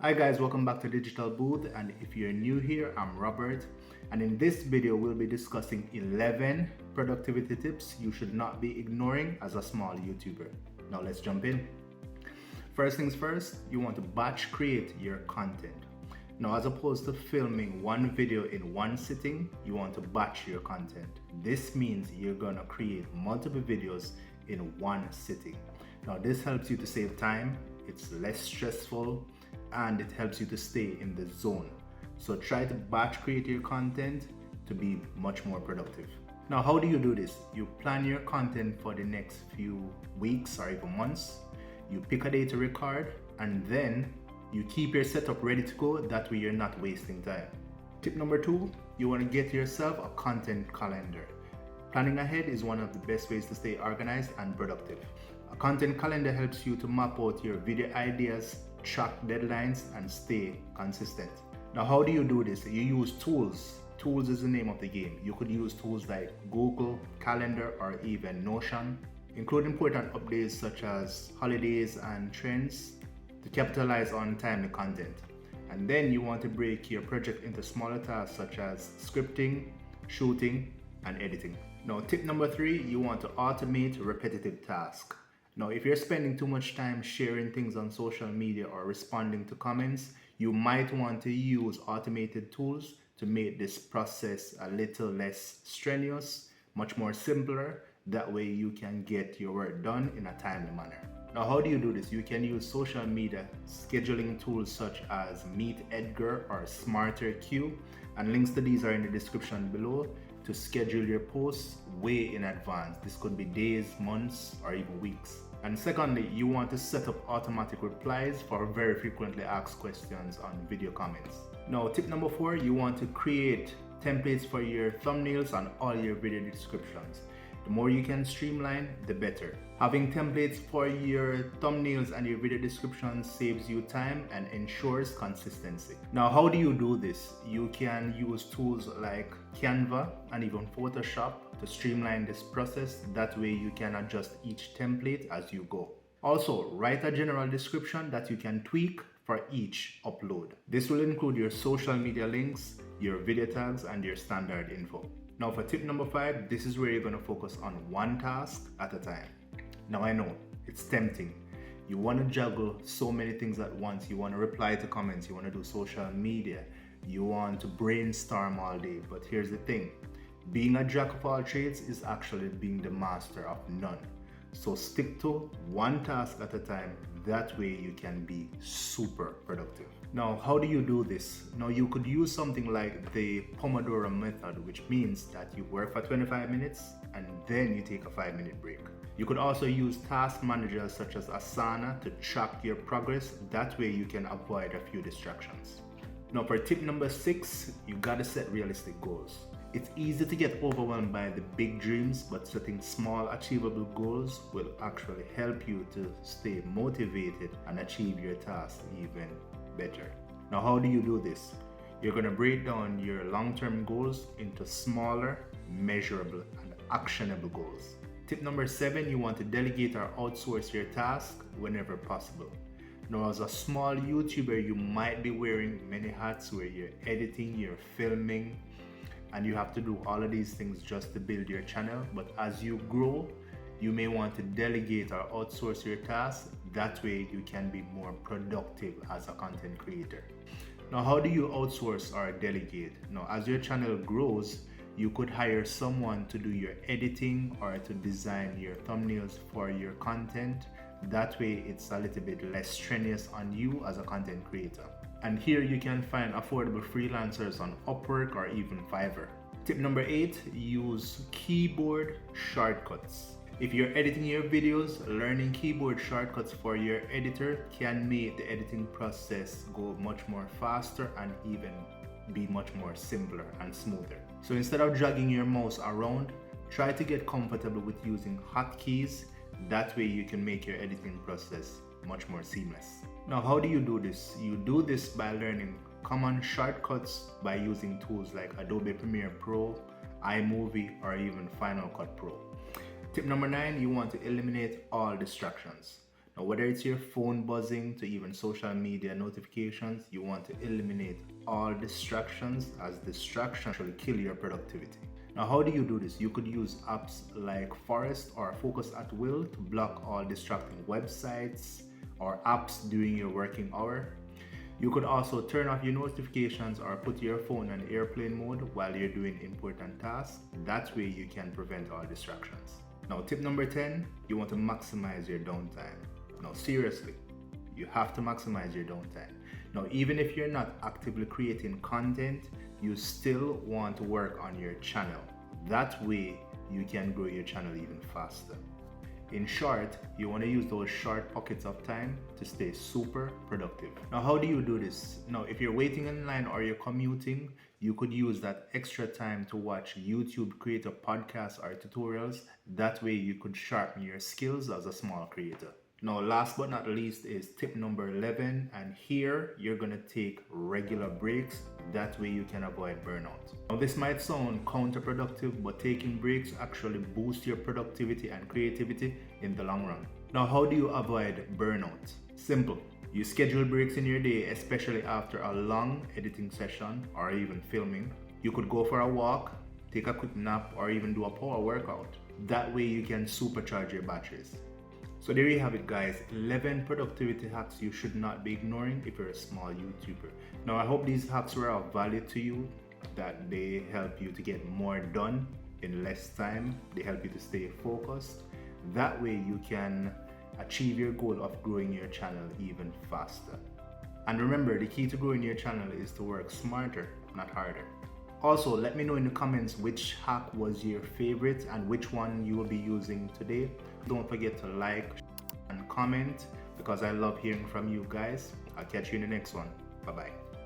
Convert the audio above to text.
Hi guys, welcome back to Digital Booth, and if you're new here, I'm Robert, and in this video we'll be discussing 11 productivity tips you should not be ignoring as a small YouTuber. Now let's jump in. First things first, you want to batch create your content. Now, as opposed to filming one video in one sitting, you want to batch your content. This means you're gonna create multiple videos in one sitting. Now this helps you to save time, it's less stressful, and it helps you to stay in the zone. So try to batch create your content to be much more productive. Now, how do you do this? You plan your content for the next few weeks or even months. You pick a day to record, and then you keep your setup ready to go. That way you're not wasting time. Tip number 2, you want to get yourself a content calendar. Planning ahead is one of the best ways to stay organized and productive. A content calendar helps you to map out your video ideas, track deadlines, and stay consistent. Now, how do you do this? You use tools. Tools is the name of the game. You could use tools like Google Calendar or even Notion. Include important updates such as holidays and trends to capitalize on timely content. And then you want to break your project into smaller tasks such as scripting, shooting, and editing. Now, tip number 3, you want to automate repetitive tasks. Now, if you're spending too much time sharing things on social media or responding to comments, you might want to use automated tools to make this process a little less strenuous, much more simpler. That way you can get your work done in a timely manner. Now, how do you do this? You can use social media scheduling tools such as Meet Edgar or Smarter Queue, and links to these are in the description below to schedule your posts way in advance. This could be days, months, or even weeks. And secondly, you want to set up automatic replies for very frequently asked questions on video comments. Now, tip number 4, you want to create templates for your thumbnails and all your video descriptions. The more you can streamline, the better. Having templates for your thumbnails and your video descriptions saves you time and ensures consistency. Now, how do you do this? You can use tools like Canva and even Photoshop to streamline this process. That way you can adjust each template as you go. Also, write a general description that you can tweak for each upload. This will include your social media links, your video tags, and your standard info. Now, for tip number 5, this is where you're going to focus on one task at a time. Now, I know it's tempting. You want to juggle so many things at once. You want to reply to comments, you want to do social media, you want to brainstorm all day. But here's the thing, being a jack of all trades is actually being the master of none. So stick to one task at a time. That way you can be super productive. Now, how do you do this? Now, you could use something like the Pomodoro method, which means that you work for 25 minutes and then you take a 5-minute break. You could also use task managers such as Asana to track your progress. That way you can avoid a few distractions. Now, for tip number 6, you gotta set realistic goals. It's easy to get overwhelmed by the big dreams, but setting small achievable goals will actually help you to stay motivated and achieve your tasks even better. Now, how do you do this? You're gonna break down your long-term goals into smaller, measurable, and actionable goals. Tip number 7, you want to delegate or outsource your task whenever possible. Now, as a small YouTuber, you might be wearing many hats where you're editing, you're filming, and you have to do all of these things just to build your channel. But as you grow, you may want to delegate or outsource your tasks. That way you can be more productive as a content creator. Now, how do you outsource or delegate? Now, as your channel grows, you could hire someone to do your editing or to design your thumbnails for your content. That way it's a little bit less strenuous on you as a content creator. And here you can find affordable freelancers on Upwork or even Fiverr. Tip number 8, use keyboard shortcuts. If you're editing your videos, learning keyboard shortcuts for your editor can make the editing process go much more faster and even be much more simpler and smoother. So instead of dragging your mouse around, try to get comfortable with using hotkeys. That way you can make your editing process much more seamless. Now, how do you do this? You do this by learning common shortcuts by using tools like Adobe Premiere Pro, iMovie, or even Final Cut Pro. Tip number 9, you want to eliminate all distractions. Now, whether it's your phone buzzing to even social media notifications, you want to eliminate all distractions, as distractions actually kill your productivity. Now, how do you do this? You could use apps like Forest or Focus at Will to block all distracting websites or apps during your working hour. You could also turn off your notifications or put your phone on airplane mode while you're doing important tasks. That way you can prevent all distractions. Now, tip number 10, you want to maximize your downtime. Now, seriously, you have to maximize your downtime. Now, even if you're not actively creating content, you still want to work on your channel. That way you can grow your channel even faster. In short, you want to use those short pockets of time to stay super productive. Now, how do you do this? Now, if you're waiting in line or you're commuting, you could use that extra time to watch YouTube creator podcasts or tutorials. That way you could sharpen your skills as a small creator. Now, last but not least is tip number 11, and here you're gonna take regular breaks. That way you can avoid burnout. Now, this might sound counterproductive, but taking breaks actually boosts your productivity and creativity in the long run. Now, how do you avoid burnout? Simple. You schedule breaks in your day, especially after a long editing session or even filming. You could go for a walk, take a quick nap, or even do a power workout. That way you can supercharge your batteries. So there you have it, guys. 11 productivity hacks you should not be ignoring if you're a small YouTuber. Now, I hope these hacks were of value to you, that they help you to get more done in less time. They help you to stay focused. That way you can achieve your goal of growing your channel even faster. And remember, the key to growing your channel is to work smarter, not harder. Also, let me know in the comments which hack was your favorite and which one you will be using today. Don't forget to like and comment, because I love hearing from you guys. I'll catch you in the next one. Bye bye.